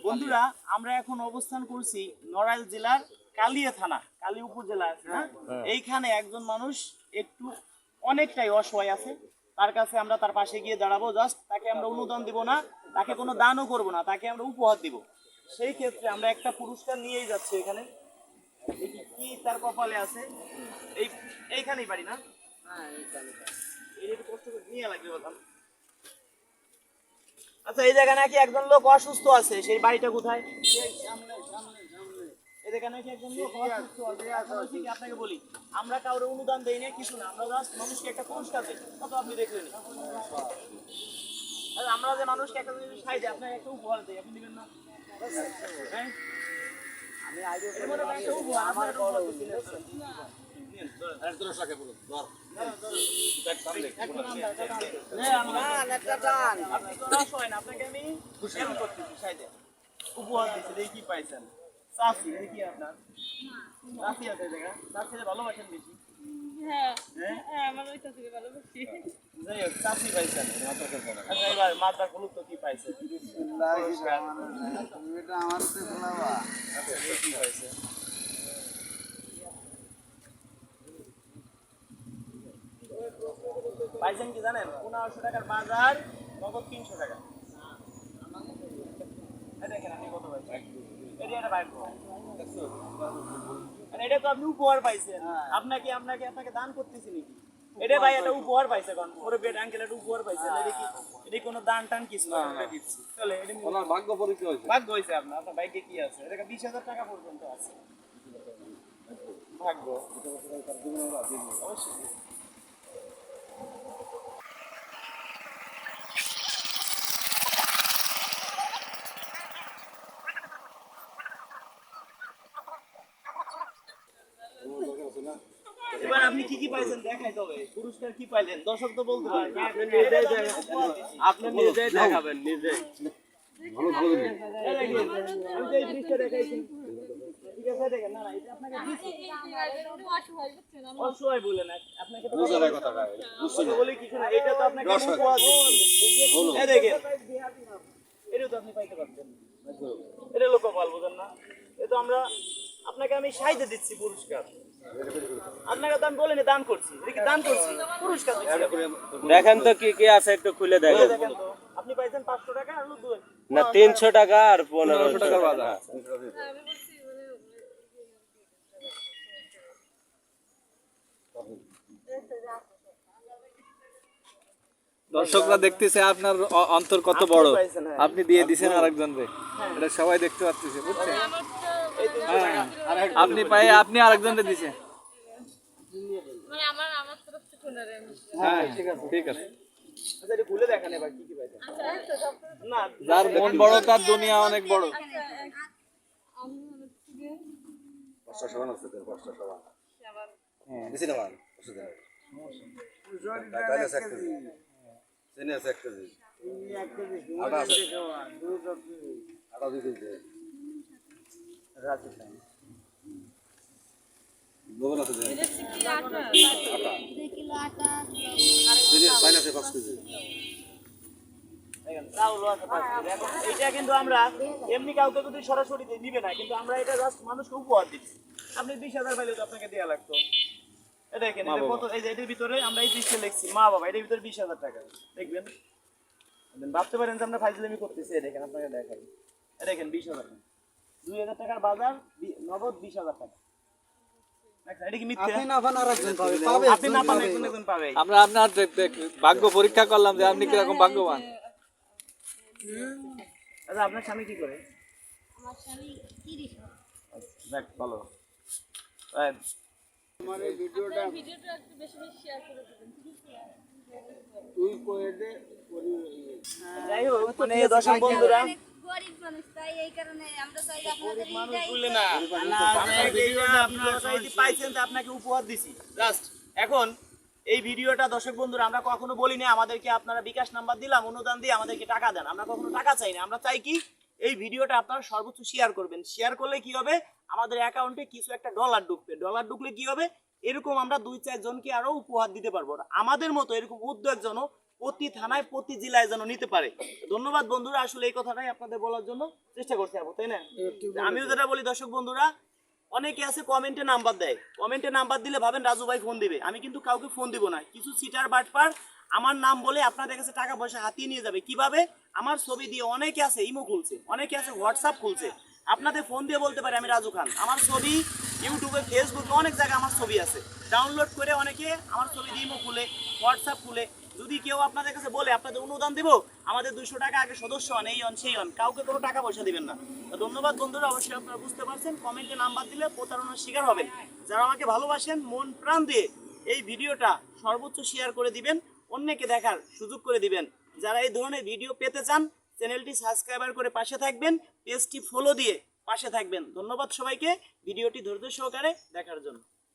বন্ধুরা আমরা এখন অবস্থান করছি নড়াইল জেলার কালিয়া থানা, কালী উপজেলা আছে না, এইখানে একজন মানুষ একটু অনেকটাই অসহায় আছে। তার কাছে আমরা তার পাশে গিয়ে দাঁড়াবো, জাস্ট তাকে আমরা অনুদান দিব না, তাকে কোনো দানও করব না, তাকে আমরা উপহার দিব। সেই ক্ষেত্রে আমরা একটা পুরস্কার নিয়েই যাচ্ছি। এখানে কি তার কপালে আছে, এইখানেই বাড়ি না? হ্যাঁ এইখানে। এই একটু কষ্ট করে নিয়ে লাগবে বললাম। আচ্ছা, এই জায়গায় নাকি একজন লোক অসুস্থ আছে, সেই বাড়িটা কোথায়? আপনাকে বলি, আমরা কাউরে অনুদান দেই না, কিছু না, আমরা জাস্ট মানুষকে একটা পুরস্কার দিই। কত আপনি দেখলেন, আমরা যে মানুষকে একটা জিনিস খাই দিই, আপনাকে একটা উপহার দিই, আপনি দিবেন না? হ্যাঁ, আমি আগে একটা উপহার আমার আপনাকে আমি উপহার দিচ্ছি। দেখি কি পাইছেন? চাষি দেখি আপনার চাষি আছে, চাষিরা ভালোবাসেন বেশি। যাই হোক, চাষি পাইছেন। আচ্ছা, এবার মাথার হলুদ তো কি পাইছে? কি পাইছে? পাইছেন কি জানেন? 1500 টাকার বাজার, নগদ 300 টাকা। দেখেন আপনি কত পাইছেন। এটা তো আপনি উপহার পাইছেন। আপনাকে দান করতেছি নাকি? এটা ভাই একটা উপহার পাইছে, কারণ ওরে বেড আঙ্কেল একটা উপহার পাইছে। এটা কোনো দান টান কিছু না, আমরা দিচ্ছি। চলে, এটা ওনার ভাগ্য পরীক্ষা হয়েছে। ভাগ্য হয়েছে আপনার ভাগ্যে কি আছে? এটা 20,000 টাকা পর্যন্ত আছে ভাগ্য। অবশ্যই। এবার আপনি কি পাইছেন দেখাই তবে, পুরস্কার কি পাইলেন দর্শক তো বলতে পারেন। আপনি নিজেই দেখাবেন, নিজে ভালো ভালো দিবেন। আমি তো এই দৃশ্য দেখাইছি, ঠিক আছে? দেখেন, না না, এটা আপনাকে অসহায় বলে না, আপনাকে তো বুঝার কথা বলি কিছু না, এটা তো আপনাকে উপহার দিচ্ছি। এই দেখেন, এটা তো আপনি পাইতে পারতেন, এটা লোক কপাল, বুঝেন না? এটা তো আমরা আপনাকে আমি সাইজে দিচ্ছি পুরস্কার। আপনাকে দান বলেন, দান করছি, দান করছি, পুরস্কার দেখেন তো কি কি আছে, একটু খুলে দেখেন। আপনি পাইছেন 500 টাকা আর না 300 টাকা আর 1500 টাকার বাজার। দর্শকরা দেখতেছে আপনার অন্তর কত বড়, আপনি দিয়ে দিছেন আরেকজন রে, এটা সবাই দেখতে পাচ্ছেন, বুঝছেন? আপনি পাই, আপনি আরেকজন রে দিছেন। মানে আমার তরফ থেকে কোনারে। হ্যাঁ ঠিক আছে, ঠিক আছে। আচ্ছা, এটা খুলে দেখেন এবার কি কি পাইছেন। না, যার মন বড় তার দুনিয়া অনেক বড়। আমি মনে থেকে 500 সমান আছে, 500 সমান। হ্যাঁ দিছি না মান, 500 দেন। টাকা আছে 1 কেজি, চিনি আছে 1 কেজি, আটা আছে, আটা 2 কেজি, গোবর আছে, এটা কি আটা? 2 কিলো আটা, চিনি চাইলে আছে 5 কেজি। এইটা কিন্তু আমরা এমনি কাউকে যদি সরাসরি নিবে না, কিন্তু আমরা এটা জাস্ট মানুষকে উপহার দিচ্ছি। আপনি 20,000 পাইলে তো আপনাকে দেয়া লাগতো। দেখেন এটা কত, এই যে এটার ভিতরে আমরা এই দৃশ্যে লিখছি মা বাবা, এটার ভিতরে 20,000 টাকা। দেখবেন, ভাবতে পারেন যে আমরা ফাইজলামি করতেছি। দেখেন, আপনাকে দেখাই, দেখেন 20,000 টাকা, 2,000 টাকার বাজার, নগদ 20,000 টাকা। আমরা আপনার ভাগ্য পরীক্ষা করলাম যে আপনি কিরকম ভাগ্যবান। আচ্ছা, আপনার স্বামী কি করে? আমার স্বামী 30 দেখ ভালো। আমার এই ভিডিওটা একটু বেশি বেশি শেয়ার করে দিবেন, ঠিক আছে? যাই হোক, মানে দর্শক বন্ধুরা, গরিব মানুষ, তাই এই কারণে আমরা চাই আপনাদের মানুষ বললে না, পাইছেন তো আপনাকে উপহার দিছি জাস্ট। এখন এই ভিডিওটা দর্শক বন্ধুরা আমরা কখনো বলি না আমাদেরকে আপনারা বিকাশ নাম্বার দিলাম, অনুদান দিয়ে আমাদেরকে টাকা দেন। আমরা কখনো টাকা চাই না, আমরা চাই কি এই ভিডিওটা আপনারা সর্বোচ্চ শেয়ার করবেন। শেয়ার করলে কি হবে, আমাদের অ্যাকাউন্টে কিছু একটা ডলার ঢুকবে। ডলার ঢুকলে কি হবে, এরকম আমরা 2-4 জনকে আরো উপহার দিতে পারবো। আমাদের মতো এরকম উদ্যোগ জনও প্রতি থানায় প্রতি জেলায় যেন নিতে পারে। ধন্যবাদ বন্ধুরা, আসলে এই কথাটাই আপনাদের বলার জন্য চেষ্টা করতে পারবো, তাই না? আমিও যেটা বলি দর্শক বন্ধুরা, অনেকে আছে কমেন্টে নাম্বার দেয়, কমেন্টে নাম্বার দিলে ভাবেন রাজু ভাই ফোন দিবে। আমি কিন্তু কাউকে ফোন দিব না। কিছু সিটার বাটপার আমার নাম বলে আপনাদের কাছে টাকা পয়সা হাতিয়ে নিয়ে যাবে। কিভাবে? আমার ছবি দিয়ে অনেকে আছে ইমো খুলছে, অনেকে আছে হোয়াটসঅ্যাপ খুলছে, আপনাদের ফোন দিয়ে বলতে পারে আমি রাজু খান। আমার ছবি ইউটিউবে ফেসবুকে অনেক জায়গায় আমার ছবি আছে, ডাউনলোড করে অনেকে আমার ছবি দিয়ে ইমো খুলে, হোয়াটসঅ্যাপ খুলে। যদি কেউ আপনাদের কাছে বলে আপনাদের অনুদান দিব, আমাদের 200 টাকা আগে সদস্য হন, এই হন সেই হন, কাউকে কোনো টাকা পয়সা দিবেন না। তো ধন্যবাদ বন্ধুরা, অবশ্যই আপনারা বুঝতে পারছেন, কমেন্টে নাম্বার দিলে প্রতারণার শিকার হবেন। যারা আমাকে ভালোবাসেন মন প্রাণ দিয়ে এই ভিডিওটা সর্বোচ্চ শেয়ার করে দিবেন, অন্যকে দেখার সুযোগ করে দিবেন। যারা এই ধরনের ভিডিও পেতে চান চ্যানেলটি সাবস্ক্রাইবার করে পাশে থাকবেন, পেজটি ফলো দিয়ে পাশে থাকবেন। ধন্যবাদ সবাইকে ভিডিওটি ধৈর্য সহকারে দেখার জন্য।